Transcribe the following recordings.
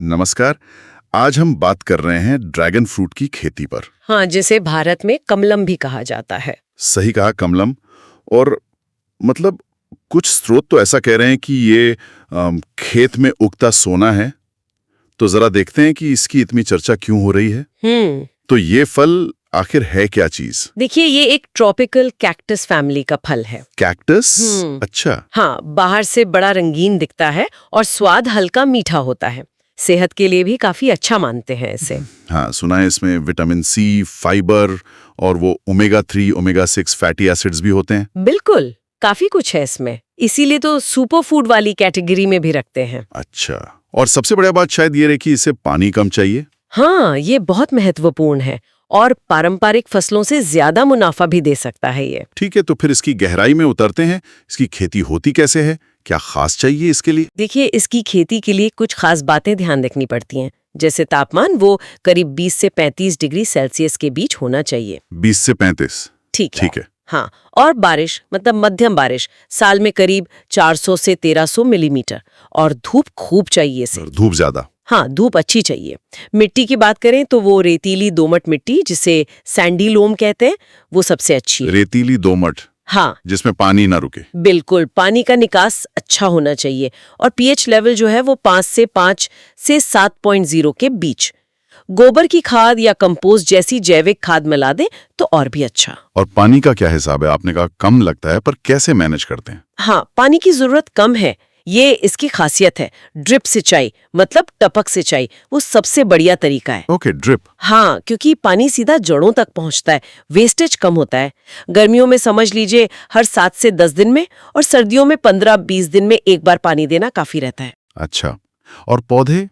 नमस्कार। आज हम बात कर रहे हैं ड्रैगन फ्रूट की खेती पर। हाँ, जिसे भारत में कमलम भी कहा जाता है। सही कहा, कमलम। और मतलब कुछ स्रोत तो ऐसा कह रहे हैं कि ये खेत में उगता सोना है। तो जरा देखते हैं कि इसकी इतनी चर्चा क्यों हो रही है। तो ये फल आखिर है क्या चीज? देखिए, ये एक ट्रॉपिकल कैक्टस फैमिली का फल है। कैक्टस? अच्छा। हाँ, बाहर से बड़ा रंगीन दिखता है और स्वाद हल्का मीठा होता है। सेहत के लिए भी काफी अच्छा मानते हैं इसे। हाँ, सुना है इसमें विटामिन सी, फाइबर और वो ओमेगा 3, ओमेगा 6 फैटी एसिड्स भी होते हैं। बिल्कुल, काफी कुछ है इसमें। इसीलिए तो सुपर फूड वाली कैटेगरी में भी रखते हैं। अच्छा, और सबसे बड़ी बात शायद ये रही कि इसे पानी कम चाहिए। हाँ, ये बहुत महत्वपूर्ण है और पारंपरिक फसलों से ज्यादा मुनाफा भी दे सकता है ये। ठीक है, तो फिर इसकी गहराई में उतरते हैं। इसकी खेती होती कैसे है? क्या खास चाहिए इसके लिए? देखिए, इसकी खेती के लिए कुछ खास बातें ध्यान रखनी पड़ती हैं। जैसे तापमान, वो करीब 20 से 35 डिग्री सेल्सियस के बीच होना चाहिए। 20 से 35? ठीक है। हाँ, और बारिश मतलब मध्यम बारिश, साल में करीब 400 से 1300 मिलीमीटर। और धूप खूब चाहिए इसे। और धूप ज्यादा? हाँ, धूप अच्छी चाहिए। मिट्टी की बात करें तो वो रेतीली दोमट मिट्टी, जिसे सैंडी लोम कहते हैं, वो सबसे अच्छी है। रेतीली दोमट? हाँ, जिसमें पानी ना रुके। बिल्कुल, पानी का निकास अच्छा होना चाहिए। और पीएच लेवल जो है वो 5 से 7.0 के बीच। गोबर की खाद या कंपोस्ट जैसी जैविक खाद मिला दें तो और भी अच्छा। और पानी का क्या हिसाब है? आपने कहा कम लगता है, पर कैसे मैनेज करते हैं? हाँ, पानी की जरूरत कम है, ये इसकी खासियत है। ड्रिप सिंचाई मतलब टपक सिंचाई, वो सबसे बढ़िया तरीका है। Okay, drip. हाँ, क्योंकि पानी सीधा जड़ों तक पहुंचता है, वेस्टेज कम होता है। गर्मियों में समझ लीजिए हर 7 से 10 दिन में, और सर्दियों में 15-20 दिन में एक बार पानी देना काफी रहता है। अच्छा, और पौधे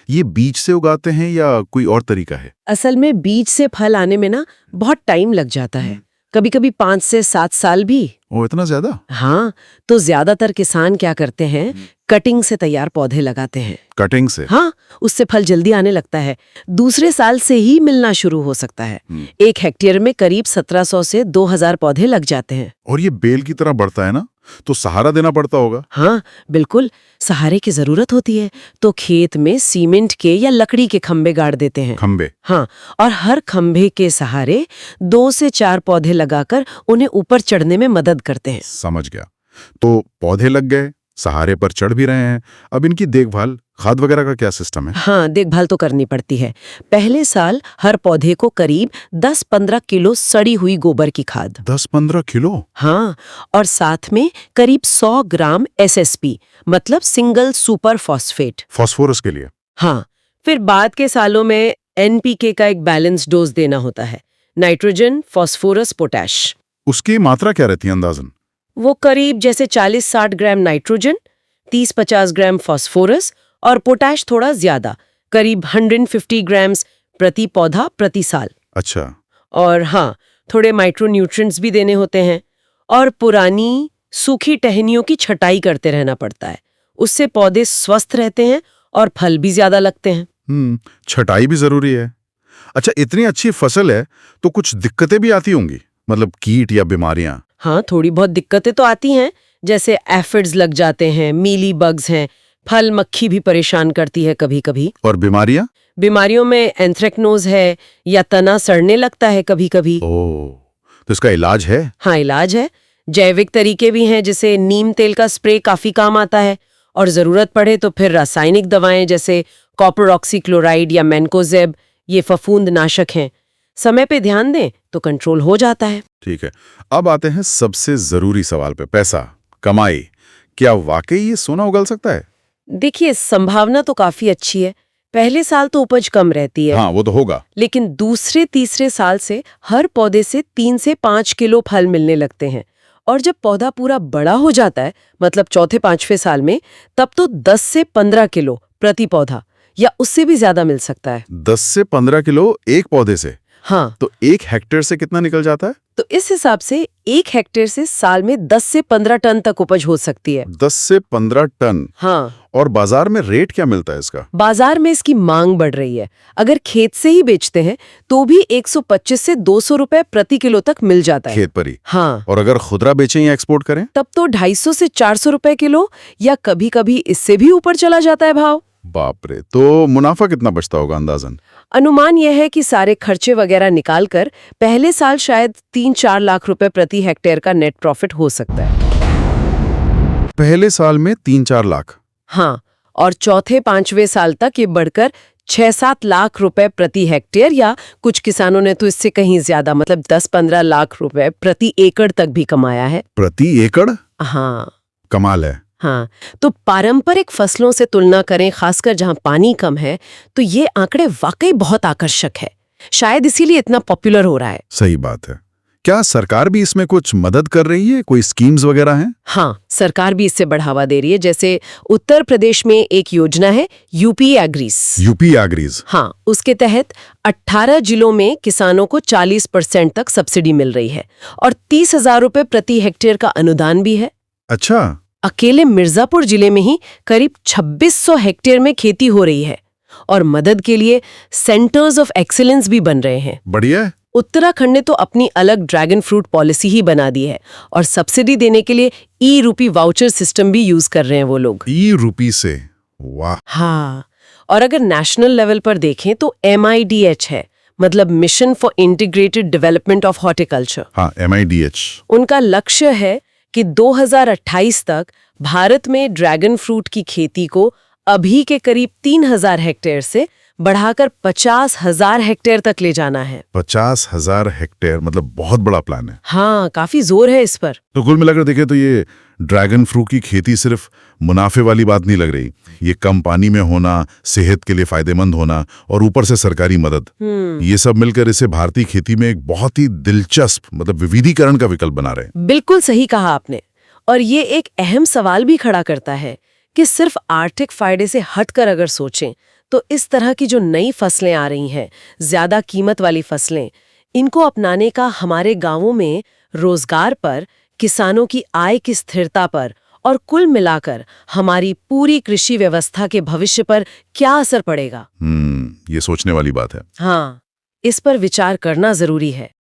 ये बीज से उगाते हैं या कोई और तरीका है? असल में बीज से फल आने में ना बहुत टाइम लग जाता है, कभी कभी 5 से 7 साल भी। ओ, इतना ज्यादा? हाँ, तो ज्यादातर किसान क्या करते हैं, कटिंग से तैयार पौधे लगाते हैं। कटिंग से? हाँ, उससे फल जल्दी आने लगता है। दूसरे साल से ही मिलना शुरू हो सकता है। 1 हेक्टेयर में करीब 1700 से 2000 पौधे लग जाते हैं। और ये बेल की तरह बढ़ता है ना, तो सहारा देना पड़ता होगा? हाँ, बिल्कुल, सहारे की जरूरत होती है। तो खेत में सीमेंट के या लकड़ी के खंभे गाड़ देते हैं। खंबे? हाँ, और हर खंभे के सहारे 2 से 4 पौधे लगाकर उन्हें ऊपर चढ़ने में मदद करते हैं। समझ गया। तो पौधे लग गए, सहारे पर चढ़ भी रहे हैं। अब इनकी देखभाल, खाद वगैरह का क्या सिस्टम है? हाँ, देखभाल तो करनी पड़ती है। पहले साल हर पौधे को करीब 10-15 किलो सड़ी हुई गोबर की खाद। 10-15 किलो? हाँ, और साथ में करीब 100 ग्राम एसएसपी मतलब सिंगल सुपर फॉस्फेट। फास्फोरस के लिए? हाँ, फिर बाद के सालों में एनपीके का एक बैलेंस डोज देना होता है, नाइट्रोजन, फास्फोरस, पोटैश। उसकी मात्रा क्या रहती है अंदाजन? वो करीब जैसे 40-60 ग्राम नाइट्रोजन, 30-50 ग्राम फास्फोरस और पोटैश थोड़ा ज्यादा, करीब 150 ग्राम्स प्रति पौधा प्रति साल। अच्छा। और हाँ, थोड़े माइक्रोन्यूट्रिएंट्स भी देने होते हैं। और पुरानी सूखी टहनियों की छटाई करते रहना पड़ता है। उससे पौधे स्वस्थ रहते हैं और फल भी ज्यादा लगते हैं। छटाई भी जरूरी है। अच्छा, इतनी अच्छी फसल है तो कुछ दिक्कतें भी आती होंगी, मतलब कीट या बीमारियां? हाँ, थोड़ी बहुत दिक्कतें तो आती हैं, जैसे एफिड्स लग जाते हैं, मीली बग्स हैं, फल मक्खी भी परेशान करती है कभी कभी। और बीमारियां? बीमारियों में एंथ्रेक्नोज है या तना सड़ने लगता है कभी कभी। ओह, तो इसका इलाज है? हाँ, इलाज है। जैविक तरीके भी हैं, जैसे नीम तेल का स्प्रे काफी काम आता है। और जरूरत पड़े तो फिर रासायनिक दवाएं जैसे कॉपर ऑक्सीक्लोराइड या मैनकोजेब, ये फफूंद नाशक हैं। समय पे ध्यान दें तो कंट्रोल हो जाता है। ठीक है, अब आते हैं सबसे जरूरी सवाल पे, पैसा, कमाई। क्या वाकई ये सोना उगल सकता है? देखिए, संभावना तो काफी अच्छी है। पहले साल तो उपज कम रहती है। हाँ, वो तो होगा। लेकिन दूसरे तीसरे साल से हर पौधे से 3 से 5 किलो फल मिलने लगते हैं। और जब पौधा पूरा बड़ा हो जाता है, मतलब चौथे 5वें साल में, तब तो 10 से 15 किलो प्रति पौधा या उससे भी ज्यादा मिल सकता है। 10 से 15 किलो एक पौधे से? हाँ, तो 1 हेक्टेयर से कितना निकल जाता है? तो इस हिसाब से 1 हेक्टेयर से साल में 10 से 15 टन तक उपज हो सकती है। 10 से 15 टन? हाँ। और बाजार में रेट क्या मिलता है इसका? बाजार में इसकी मांग बढ़ रही है। अगर खेत से ही बेचते हैं तो भी 125 से 200 रुपए प्रति किलो तक मिल जाता है। खेत पर ही? हाँ। और अगर खुदरा बेचें या एक्सपोर्ट करें? तब तो 250 से 400 रुपए किलो या कभी कभी इससे भी ऊपर चला जाता है भाव। बाप रे, तो मुनाफा कितना बचता होगा अंदाजन? अनुमान यह है कि सारे खर्चे वगैरह निकालकर पहले साल शायद 3-4 लाख रुपए प्रति हेक्टेयर का नेट प्रॉफिट हो सकता है। पहले साल में 3-4 लाख? हाँ, और चौथे 5वें साल तक ये बढ़कर 6-7 लाख रुपए प्रति हेक्टेयर या कुछ किसानों ने तो इससे कहीं ज्यादा मतलब 10-15 लाख रुपए प्रति एकड़ तक भी कमाया है। प्रति एकड़? हाँ कमाल है। हाँ, तो पारंपरिक फसलों से तुलना करें, खासकर जहां पानी कम है, तो ये आंकड़े वाकई बहुत आकर्षक है। शायद इसीलिए इतना पॉपुलर हो रहा है। सही बात है। क्या सरकार भी इसमें कुछ मदद कर रही है? कोई स्कीम्स वगैरह हैं? हाँ, सरकार भी इससे बढ़ावा दे रही है। जैसे उत्तर प्रदेश में एक योजना है यूपी एग्रीज। UP agrees? हाँ, उसके तहत 18 जिलों में किसानों को 40% तक सब्सिडी मिल रही है और 30,000 रुपए प्रति हेक्टेयर का अनुदान भी है। अच्छा। अकेले मिर्जापुर जिले में ही करीब 2600 हेक्टेयर में खेती हो रही है और मदद के लिए सेंटर्स ऑफ एक्सीलेंस भी बन रहे हैं। बढ़िया है। उत्तराखंड ने तो अपनी अलग ड्रैगन फ्रूट पॉलिसी ही बना दी है और सब्सिडी देने के लिए ई-रूपी वाउचर सिस्टम भी यूज कर रहे हैं वो लोग। ई-रूपी से? वाह। हाँ, और अगर नेशनल लेवल पर देखें तो MIDH है, मतलब mission for integrated development of horticulture. हाँ, MIDH। उनका लक्ष्य है कि 2028 तक भारत में ड्रैगन फ्रूट की खेती को अभी के करीब 3,000 हेक्टेयर से बढ़ाकर 50,000 हेक्टेयर तक ले जाना है। 50,000 हेक्टेयर, मतलब बहुत बड़ा प्लान है। हाँ, काफी जोर है इस पर। तो कुल मिलाकर देखें तो ये ड्रैगन फ्रूट की खेती सिर्फ मुनाफे वाली बात नहीं लग रही। ये कम पानी में होना, सेहत के लिए फायदेमंद होना और ऊपर से सरकारी मदद, ये सब मिलकर इसे भारतीय खेती में एक बहुत ही दिलचस्प मतलब विविधीकरण का विकल्प बना रहे हैं। बिल्कुल सही कहा आपने। और ये एक अहम सवाल भी खड़ा करता है कि सिर्फ आर्थिक फायदे से हटकर अगर सोचें तो इस तरह की जो नई फसलें आ रही हैं, ज्यादा कीमत वाली फसलें, इनको अपनाने का हमारे गांवों में रोजगार पर, किसानों की आय की स्थिरता पर और कुल मिलाकर हमारी पूरी कृषि व्यवस्था के भविष्य पर क्या असर पड़ेगा? ये सोचने वाली बात है। हाँ, इस पर विचार करना जरूरी है।